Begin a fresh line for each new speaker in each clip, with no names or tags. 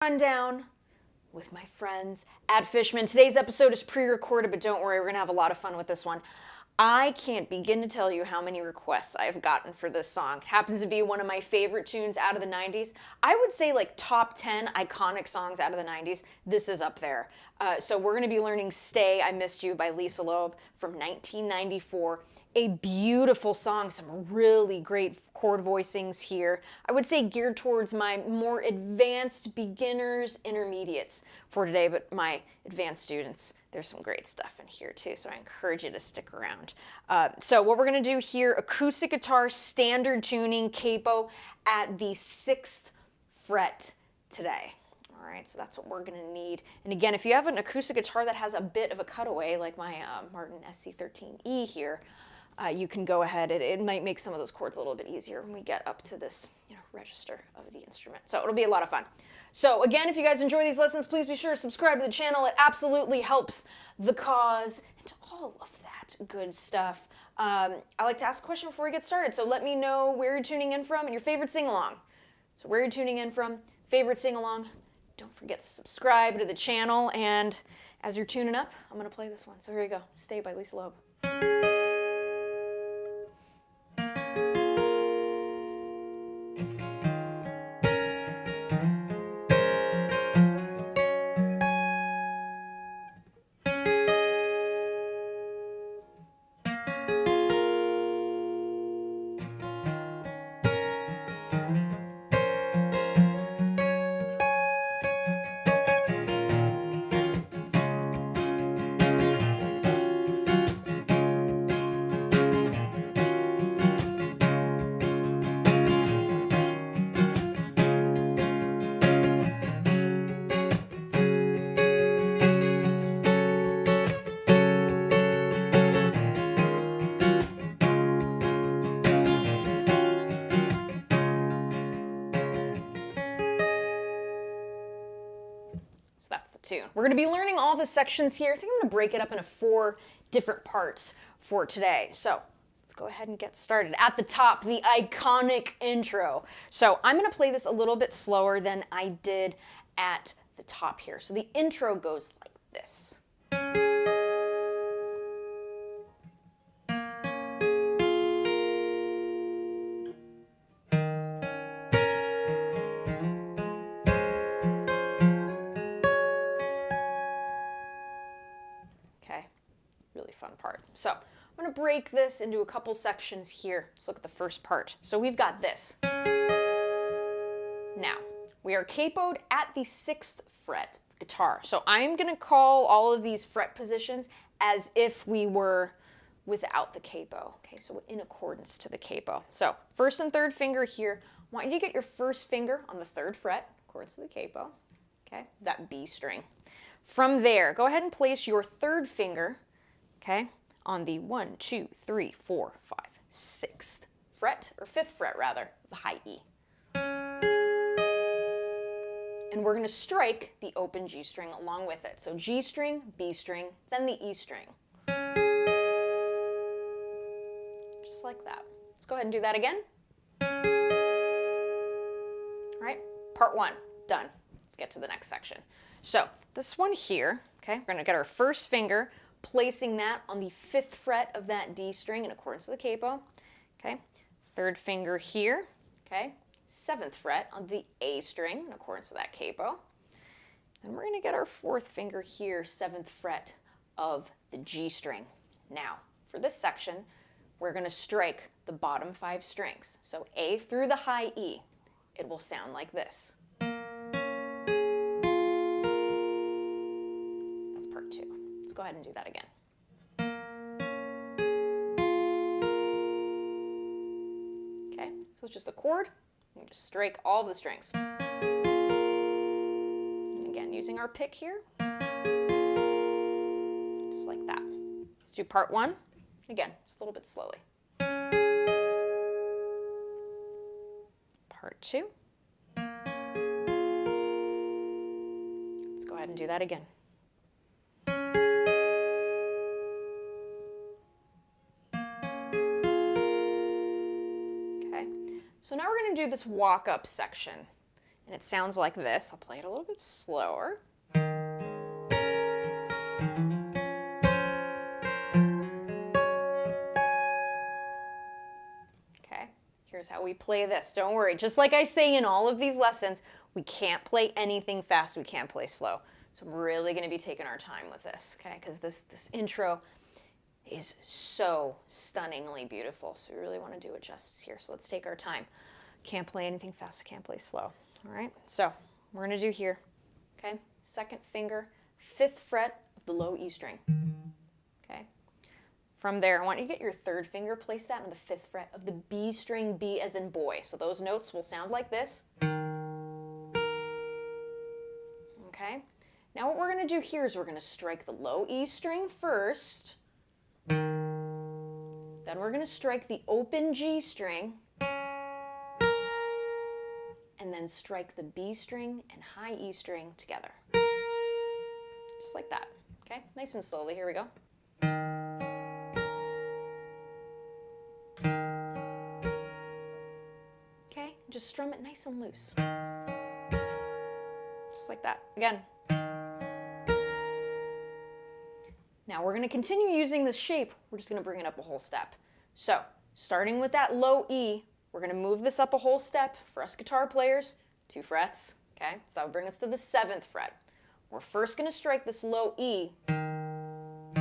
Rundown with my friends at Fishman. Today's episode is pre-recorded, but don't worry, we're gonna have a lot of fun with this one. I can't begin to tell you how many requests I've gotten for this song. It happens to be one of my favorite tunes out of the 90s. I would say like top 10 iconic songs out of the 90s. This is up there. So we're gonna be learning Stay, I Missed You by Lisa Loeb from 1994. A beautiful song, some really great chord voicings here. I would say geared towards my more advanced beginners, intermediates for today, but my advanced students, there's some great stuff in here too, so I encourage you to stick around. So what we're gonna do here, acoustic guitar, standard tuning, capo at the 6th fret today. All right, so that's what we're gonna need. And again, if you have an acoustic guitar that has a bit of a cutaway, like my Martin SC13E here, you can go ahead. It might make some of those chords a little bit easier when we get up to this register of the instrument. So it'll be a lot of fun. So again, if you guys enjoy these lessons, please be sure to subscribe to the channel. It absolutely helps the cause and all of that good stuff. I like to ask a question before we get started, so let me know where you're tuning in from and your favorite sing-along. So where you're tuning in from, favorite sing-along. Don't forget to subscribe to the channel, and as you're tuning up, I'm gonna play this one. So here you go, Stay by Lisa Loeb. That's the tune. We're going to be learning all the sections here. I think I'm going to break it up into 4 different parts for today. So let's go ahead and get started. At the top, the iconic intro. So I'm going to play this a little bit slower than I did at the top here. So the intro goes like this. Really fun part. So I'm going to break this into a couple sections here. Let's look at the first part. So we've got this. Now, we are capoed at the 6th fret of the guitar. So I'm going to call all of these fret positions as if we were without the capo. Okay, so in accordance to the capo. So first and third finger here. I want you to get your first finger on the 3rd fret, according to the capo. Okay, that B string. From there, go ahead and place your 3rd finger, okay, on the 1, 2, 3, 4, 5, 6th fret, or 5th fret rather, the high E. And we're going to strike the open G string along with it. So G string, B string, then the E string. Just like that. Let's go ahead and do that again. All right, part 1, done. Let's get to the next section. So this one here, okay, we're going to get our first finger, placing that on the 5th fret of that D string in accordance to the capo. Okay, 3rd finger here, okay, 7th fret on the A string in accordance to that capo. Then we're going to get our 4th finger here, 7th fret of the G string. Now, for this section, we're going to strike the bottom 5 strings. So A through the high E. It will sound like this. That's part 2. Let's go ahead and do that again. Okay, so it's just a chord. You just strike all the strings. And again, using our pick here. Just like that. Let's do part 1. Again, just a little bit slowly. Part 2. Let's go ahead and do that again. So now we're going to do this walk-up section And it sounds like this. I'll play it a little bit slower. Okay, here's how we play this. Don't worry. Just like I say in all of these lessons, we can't play anything fast. We can't play slow. So I'm really going to be taking our time with this, okay? Because this intro is so stunningly beautiful. So we really want to do it justice here. So let's take our time. Can't play anything fast. We can't play slow. All right? So we're going to do here, okay? Second finger, 5th fret of the low E string, okay? From there, I want you to get your 3rd finger, place that on the 5th fret of the B string, B as in boy. So those notes will sound like this. Okay? Now what we're going to do here is we're going to strike the low E string first. Then we're going to strike the open G string. And then strike the B string and high E string together. Just like that. Okay? Nice and slowly. Here we go. Okay? Just strum it nice and loose. Just like that. Again. Now we're going to continue using this shape. We're just going to bring it up a whole step. So, starting with that low E, we're going to move this up a whole step. For us guitar players, 2 frets. Okay? So that would bring us to the 7th fret. We're first going to strike this low E, and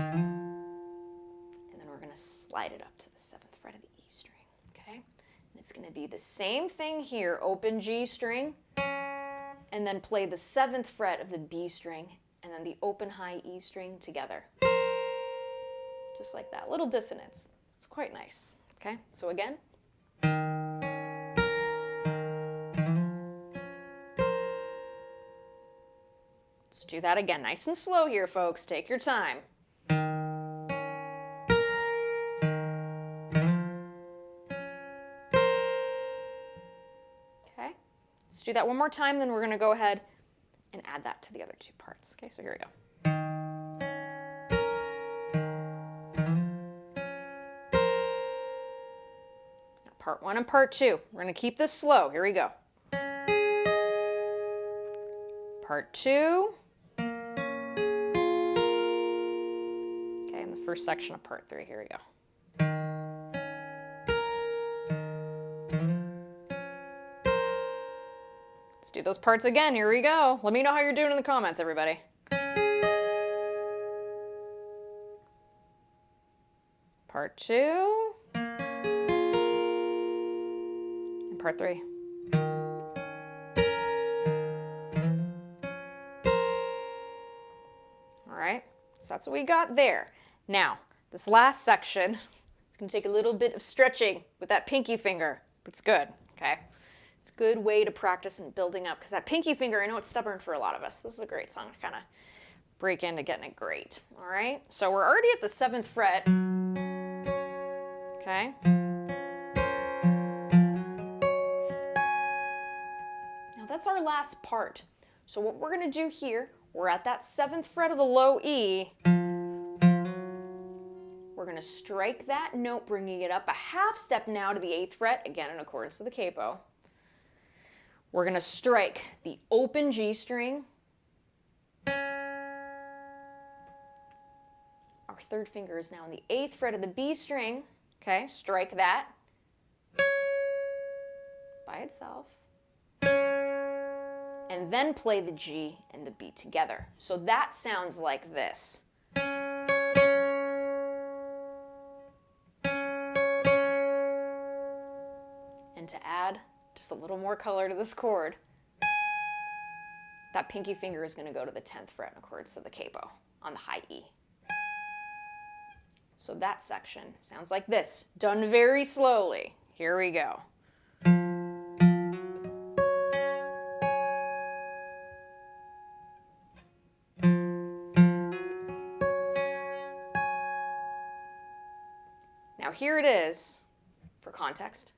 then we're going to slide it up to the 7th fret of the E string. Okay? And it's going to be the same thing here, open G string, and then play the 7th fret of the B string, and then the open high E string together. Just like that. Little dissonance. It's quite nice. Okay? So again. Let's do that again. Nice and slow here, folks. Take your time. Okay? Let's do that one more time, then we're going to go ahead and add that to the other 2 parts. Okay, so here we go. Now, part 1 and part 2. We're going to keep this slow. Here we go. Part 2. Okay, and the first section of part 3. Here we go. Let's do those parts again. Here we go. Let me know how you're doing in the comments, everybody. Part 2. And part 3. All right, so that's what we got there. Now, this last section is going to take a little bit of stretching with that pinky finger, but it's good, okay? It's a good way to practice and building up, because that pinky finger, I know it's stubborn for a lot of us. This is a great song to kind of break into getting it great, all right? So we're already at the 7th fret, okay? Now that's our last part. So what we're going to do here, we're at that 7th fret of the low E. We're going to strike that note, bringing it up a half step now to the 8th fret, again in accordance to the capo. We're going to strike the open G string. Our 3rd finger is now on the 8th fret of the B string. Okay, strike that by itself. And then play the G and the B together. So that sounds like this. And to add just a little more color to this chord, that pinky finger is going to go to the 10th fret in accordance to the capo on the high E. So that section sounds like this, done very slowly. Here we go. Now here it is, for context,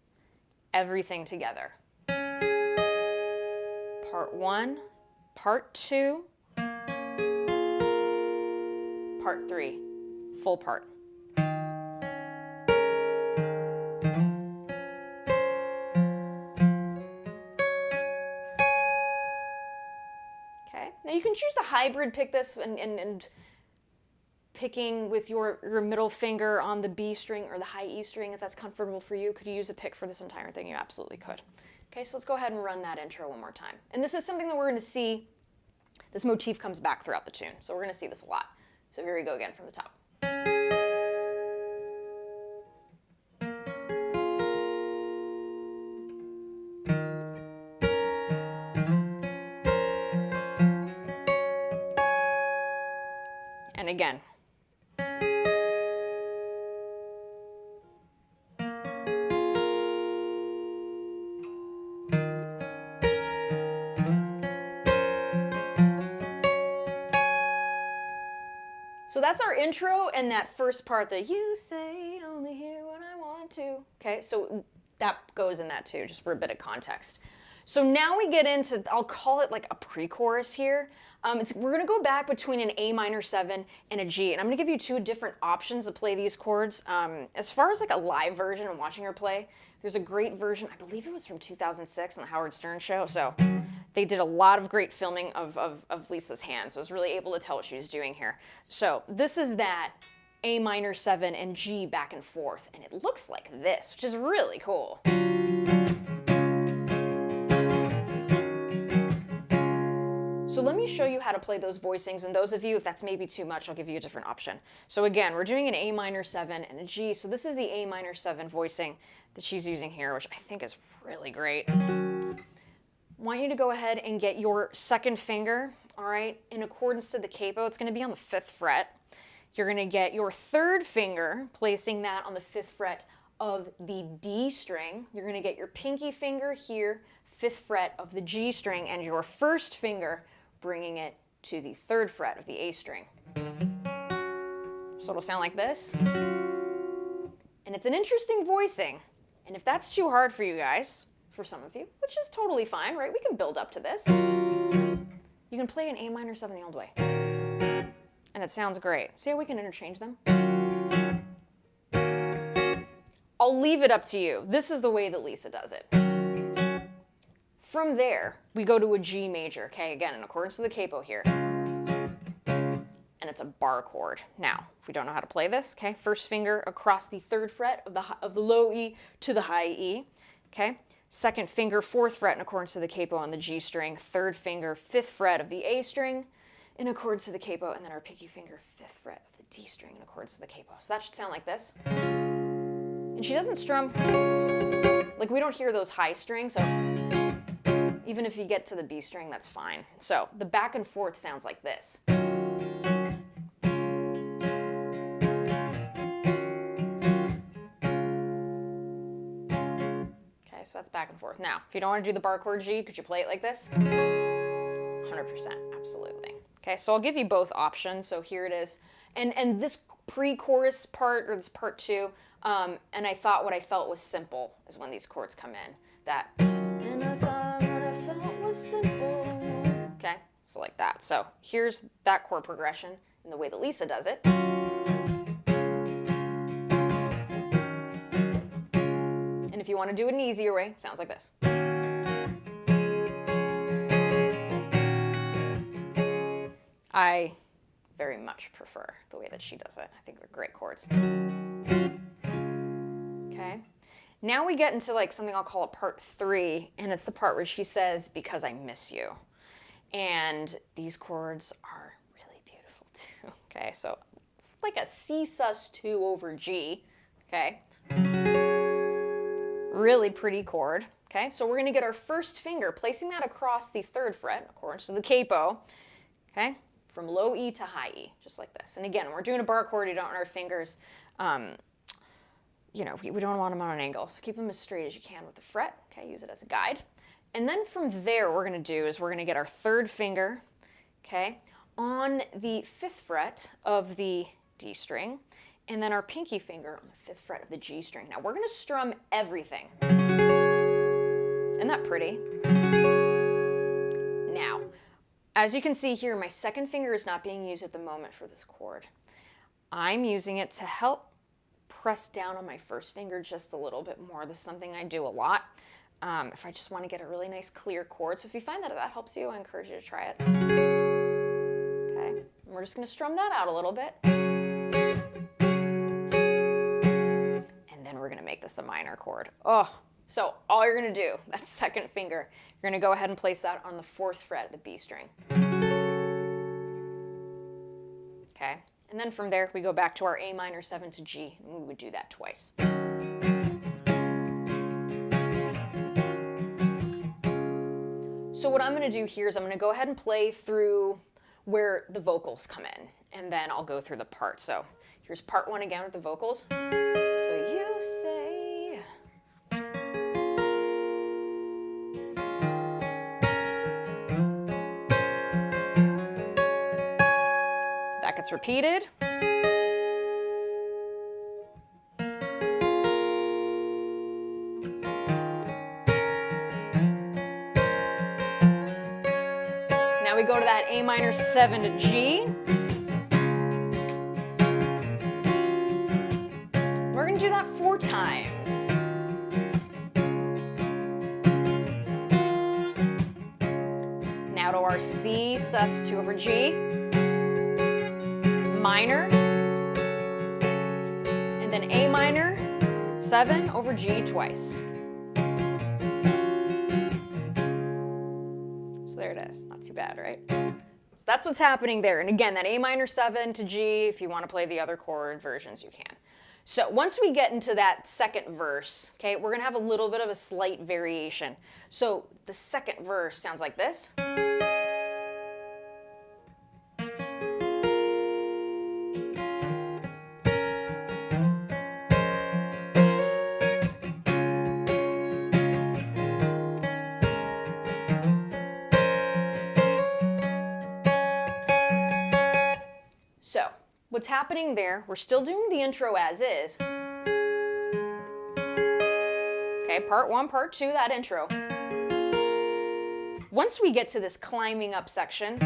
everything together. Part 1, part 2, part 3, full part. Okay, now you can choose to hybrid pick this and picking with your middle finger on the B string or the high E string if that's comfortable for you. Could you use a pick for this entire thing? You absolutely could. Okay, so let's go ahead and run that intro one more time. And this is something that we're going to see. This motif comes back throughout the tune, so we're going to see this a lot. So here we go again from the top. And again. So that's our intro and that first part that you say only hear what I want to. Okay, so that goes in that too, just for a bit of context. So now we get into, I'll call it like a pre-chorus here. We're gonna go back between an A minor 7 and a G, and I'm gonna give you two different options to play these chords. As far as like a live version and watching her play, there's a great version, I believe it was from 2006 on the Howard Stern show, so they did a lot of great filming of Lisa's hands, so I was really able to tell what she was doing here. So this is that A minor 7 and G back and forth, and it looks like this, which is really cool. So let me show you how to play those voicings, and those of you, if that's maybe too much, I'll give you a different option. So again, we're doing an A minor 7 and a G, so this is the A minor 7 voicing that she's using here, which I think is really great. Want you to go ahead and get your second finger, all right, in accordance to the capo. It's going to be on the 5th fret. You're going to get your third finger, placing that on the 5th fret of the D string. You're going to get your pinky finger here, 5th fret of the G string, and your first finger bringing it to the 3rd fret of the A string. So it'll sound like this. And it's an interesting voicing. And if that's too hard for you guys, for some of you, which is totally fine, right? We can build up to this. You can play an A minor 7 the old way. And it sounds great. See how we can interchange them? I'll leave it up to you. This is the way that Lisa does it. From there, we go to a G major, okay? Again, in accordance to the capo here. And it's a bar chord. Now, if we don't know how to play this, okay? First finger across the 3rd fret of the low E to the high E, okay? Second finger, 4th fret in accordance to the capo on the G string. Third finger, 5th fret of the A string in accordance to the capo. And then our pinky finger, 5th fret of the D string in accordance to the capo. So that should sound like this. And she doesn't strum, like we don't hear those high strings, so even if you get to the B string, that's fine. So the back and forth sounds like this. So that's back and forth. Now, if you don't want to do the bar chord G, could you play it like this? 100%, absolutely. Okay, so I'll give you both options. So here it is. And this pre-chorus part, or this part 2, and I thought what I felt was simple is when these chords come in. That, and I thought what I felt was simple. Okay, so like that. So here's that chord progression in the way that Lisa does it. And if you want to do it an easier way, sounds like this. I very much prefer the way that she does it. I think they're great chords. Okay. Now we get into like something I'll call a part 3, and it's the part where she says, "Because I miss you." And these chords are really beautiful too. Okay, so it's like a C sus2 over G. Okay. Really pretty chord. Okay, so we're going to get our first finger, placing that across the 3rd fret, according to the capo. Okay, from low E to high E, just like this. And again, we're doing a bar chord. You don't want our fingers, you know, we don't want them on an angle. So keep them as straight as you can with the fret. Okay, use it as a guide. And then from there, what we're going to do is we're going to get our 3rd finger, okay, on the 5th fret of the D string, and then our pinky finger on the 5th fret of the G string. Now we're going to strum everything. Isn't that pretty? Now, as you can see here, my 2nd finger is not being used at the moment for this chord. I'm using it to help press down on my 1st finger just a little bit more. This is something I do a lot if I just want to get a really nice clear chord. So if you find that helps you, I encourage you to try it. we're just going to strum that out a little bit. And then we're going to make this a minor chord. Oh, so all you're going to do, that second finger, you're going to go ahead and place that on the 4th fret of the B string. Okay, and then from there we go back to our A minor 7 to G, and we would do that twice. So what I'm going to do here is I'm going to go ahead and play through where the vocals come in, and then I'll go through the part. So here's part 1 again with the vocals. So you say, that gets repeated. Now we go to that A minor 7 to G. We're going to do that 4 times. Now to our C sus2 over G, minor, and then A minor 7 over G twice. There it is. Not too bad, right? So that's what's happening there. And again, that A minor 7 to G, if you want to play the other chord versions, you can. So once we get into that second verse, okay, we're going to have a little bit of a slight variation. So the second verse sounds like this. So what's happening there, we're still doing the intro as is. Okay, part 1, part 2, that intro. Once we get to this climbing up section,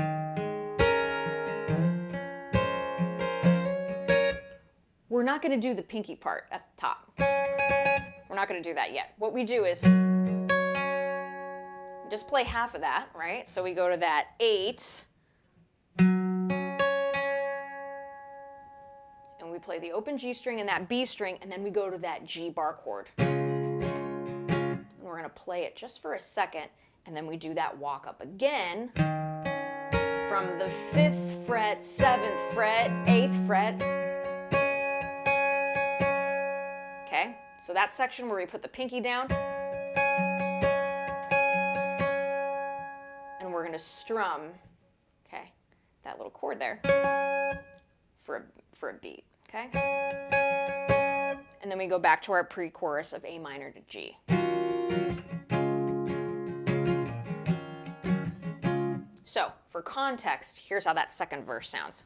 we're not going to do the pinky part at the top. We're not going to do that yet. What we do is just play half of that, right? So we go to that 8. We play the open G string and that B string, and then we go to that G bar chord. And we're going to play it just for a second, and then we do that walk up again from the 5th fret, 7th fret, 8th fret. Okay, so that section where we put the pinky down, and we're going to strum, okay, that little chord there for a beat. Okay? And then we go back to our pre-chorus of A minor to G. So, for context, here's how that second verse sounds.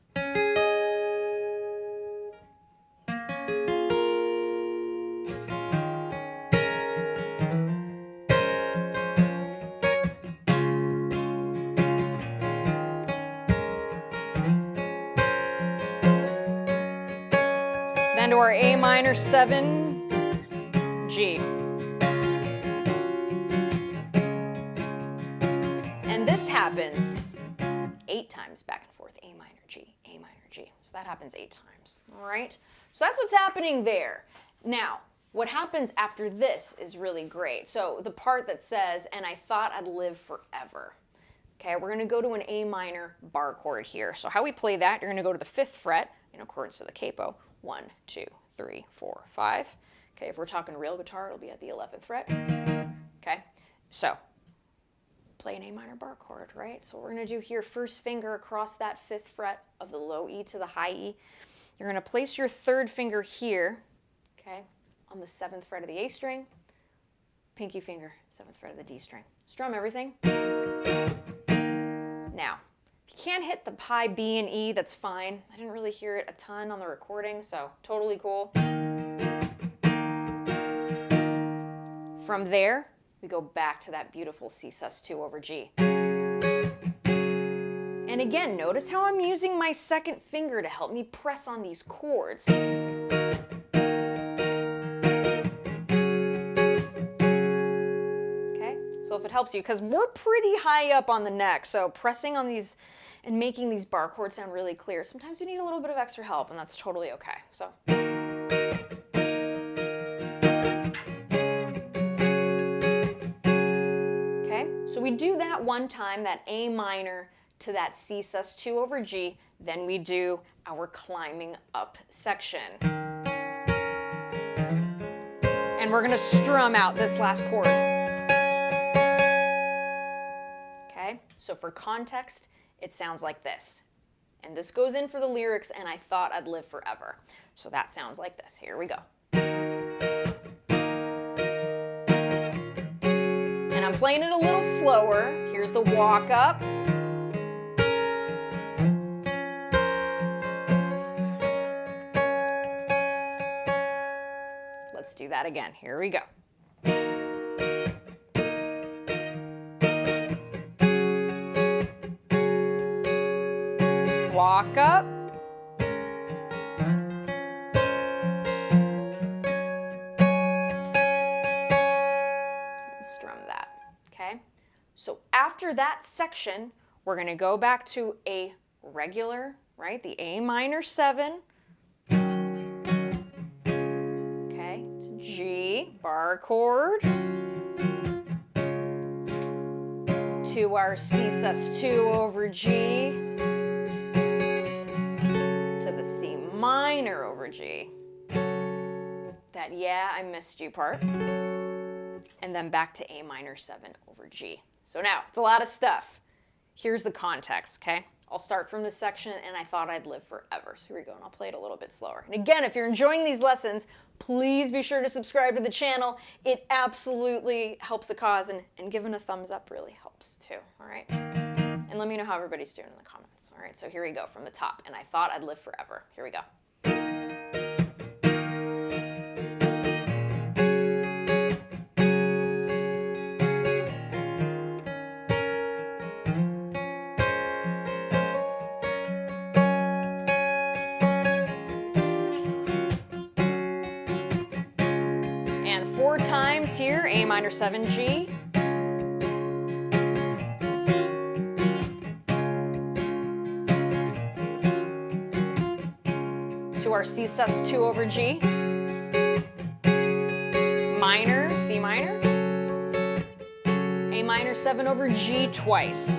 Then to our A minor 7, G. And this happens 8 times back and forth, A minor, G, A minor, G. So that happens 8 times, all right? So that's what's happening there. Now, what happens after this is really great. So the part that says, and I thought I'd live forever. Okay, we're gonna go to an A minor bar chord here. So how we play that, you're gonna go to the 5th fret in accordance to the capo. 1, 2, 3, 4, 5. Okay, if we're talking real guitar, it'll be at the 11th fret. Okay, so play an A minor bar chord, right? So what we're going to do here, first finger across that 5th fret of the low E to the high E. You're going to place your 3rd finger here, okay, on the 7th fret of the A string. Pinky finger, 7th fret of the D string. Strum everything. Now, if you can't hit the high B and E, that's fine. I didn't really hear it a ton on the recording, so totally cool. From there, we go back to that beautiful C sus2 over G. And again, notice how I'm using my 2nd finger to help me press on these chords. So if it helps you, because we're pretty high up on the neck, so pressing on these and making these bar chords sound really clear. Sometimes you need a little bit of extra help, and that's totally okay. So. Okay, so we do that one time, that A minor to that C sus2 over G, then we do our climbing up section. And we're going to strum out this last chord. Okay, so for context, it sounds like this. And this goes in for the lyrics, and I thought I'd live forever. So that sounds like this. Here we go. And I'm playing it a little slower. Here's the walk up. Let's do that again. Here we go. Walk up. And strum that. Okay? So after that section, we're going to go back to a regular, right? The A minor 7. G, bar chord, to our C sus2 over G, to the C minor over G, that yeah, I missed you part, and then back to A minor 7 over G. So now, it's a lot of stuff. Here's the context, okay? I'll start from this section, and I thought I'd live forever. So here we go, and I'll play it a little bit slower. And again, if you're enjoying these lessons, please be sure to subscribe to the channel. It absolutely helps the cause, and giving a thumbs up really helps too, all right? And let me know how everybody's doing in the comments, all right? So here we go from the top, and I thought I'd live forever. Here we go. And 4 times here, A minor 7 G. To our C sus2 over G. Minor, C minor. A minor 7 over G twice.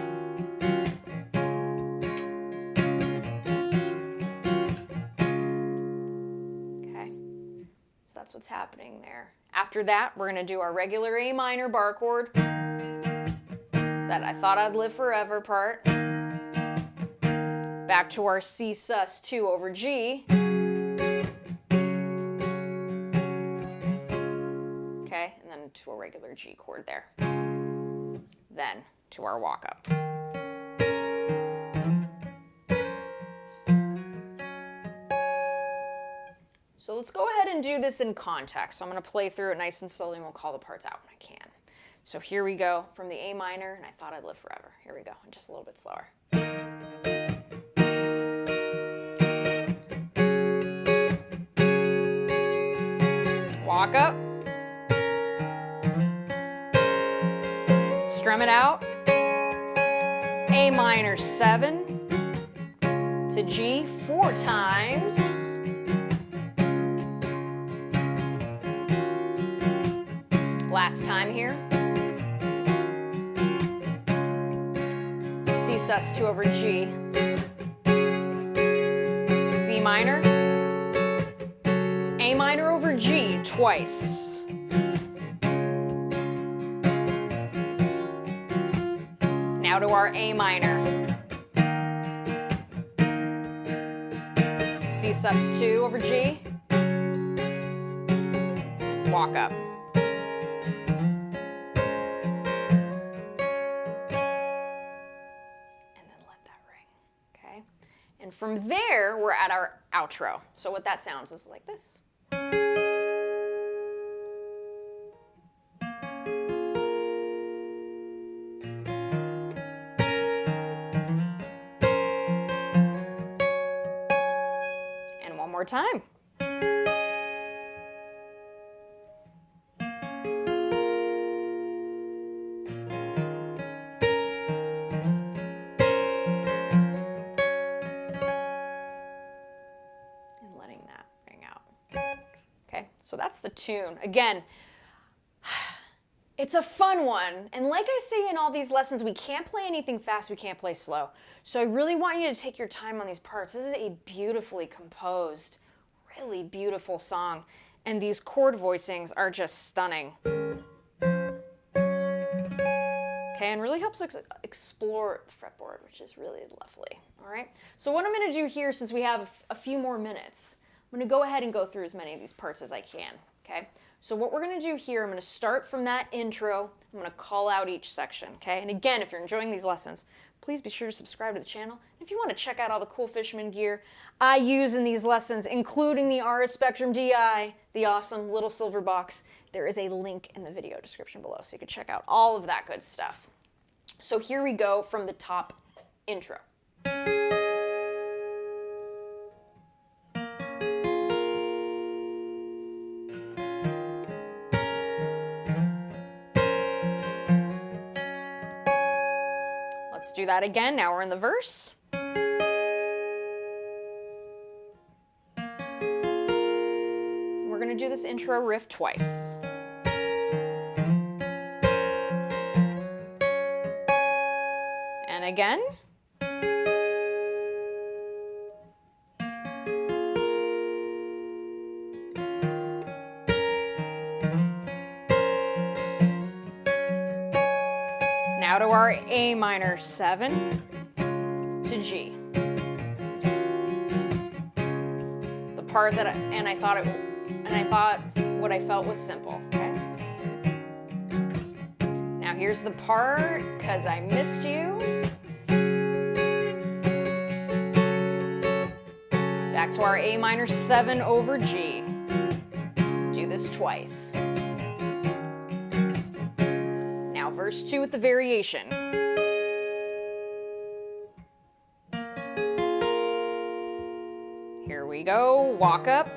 That's what's happening there. After that, we're going to do our regular A minor bar chord, that I thought I'd live forever part, back to our C sus2 over G, okay, and then to a regular G chord there, then to our walk up. So let's go ahead and do this in context. So I'm going to play through it nice and slowly, and we'll call the parts out when I can. So here we go from the A minor, and I thought I'd live forever. Here we go, and just a little bit slower. Walk up. Strum it out. A minor 7 to G 4 times. Last time here. C sus2 over G. C minor. A minor over G twice. Now to our A minor. C sus2 over G. Walk up. And from there, we're at our outro. So what that sounds is like this. And one more time. So that's the tune. Again, it's a fun one. And like I say in all these lessons, we can't play anything fast, we can't play slow. So I really want you to take your time on these parts. This is a beautifully composed, really beautiful song. And these chord voicings are just stunning. Okay, and really helps explore the fretboard, which is really lovely. All right, so what I'm going to do here, since we have a few more minutes, I'm going to go ahead and go through as many of these parts as I can. Okay, so what we're going to do here, I'm going to start from that intro. I'm going to call out each section. Okay, and again, if you're enjoying these lessons, please be sure to subscribe to the channel. And if you want to check out all the cool fisherman gear I use in these lessons, including the RS Spectrum DI, the awesome little silver box, there is a link in the video description below, so you can check out all of that good stuff. So here we go from the top intro. Let's do that again. Now we're in the verse. We're going to do this intro riff twice. And again. Now to our A minor 7 to G. The part that I thought what I felt was simple. Okay. Now here's the part, 'Cause I Missed You. Back to our A minor 7 over G. Do this twice. Now verse 2 with the variation. Here we go, walk up.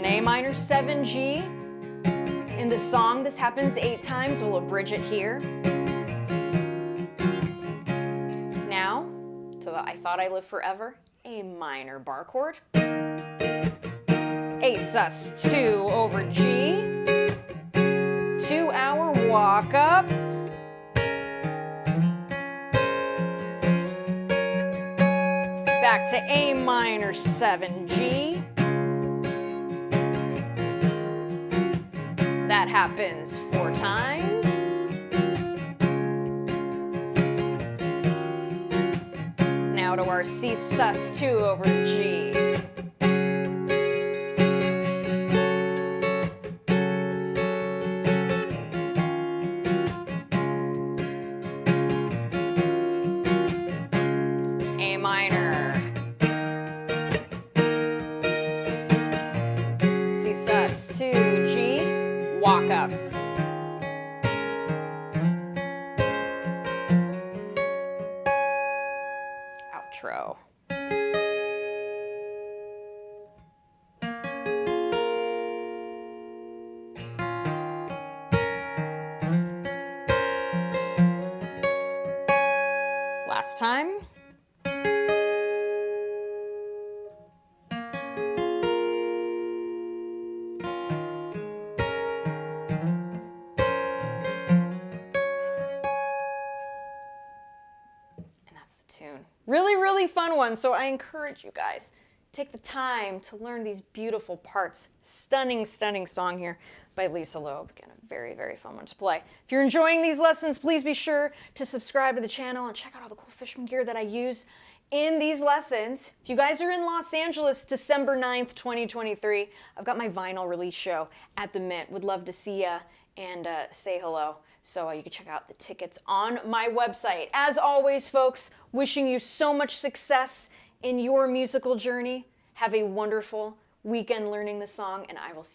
A minor 7 G. In the song, this happens 8 times. We'll abridge it here. Now, to the I Thought I Lived Forever, A minor bar chord. A sus2 over G. 2-hour walk up. Back to A minor 7 G. That happens 4 times. Now to our C sus2 over G. A minor. C sus2 G. Walk up. Outro. Last time. Really, really fun one. So I encourage you guys, take the time to learn these beautiful parts. Stunning, stunning song here by Lisa Loeb. Again, a very, very fun one to play. If you're enjoying these lessons, please be sure to subscribe to the channel and check out all the cool fisherman gear that I use in these lessons. If you guys are in Los Angeles, December 9th, 2023, I've got my vinyl release show at the Mint. Would love to see ya and say hello. So you can check out the tickets on my website. As always, folks, wishing you so much success in your musical journey. Have a wonderful weekend learning the song, and I will see you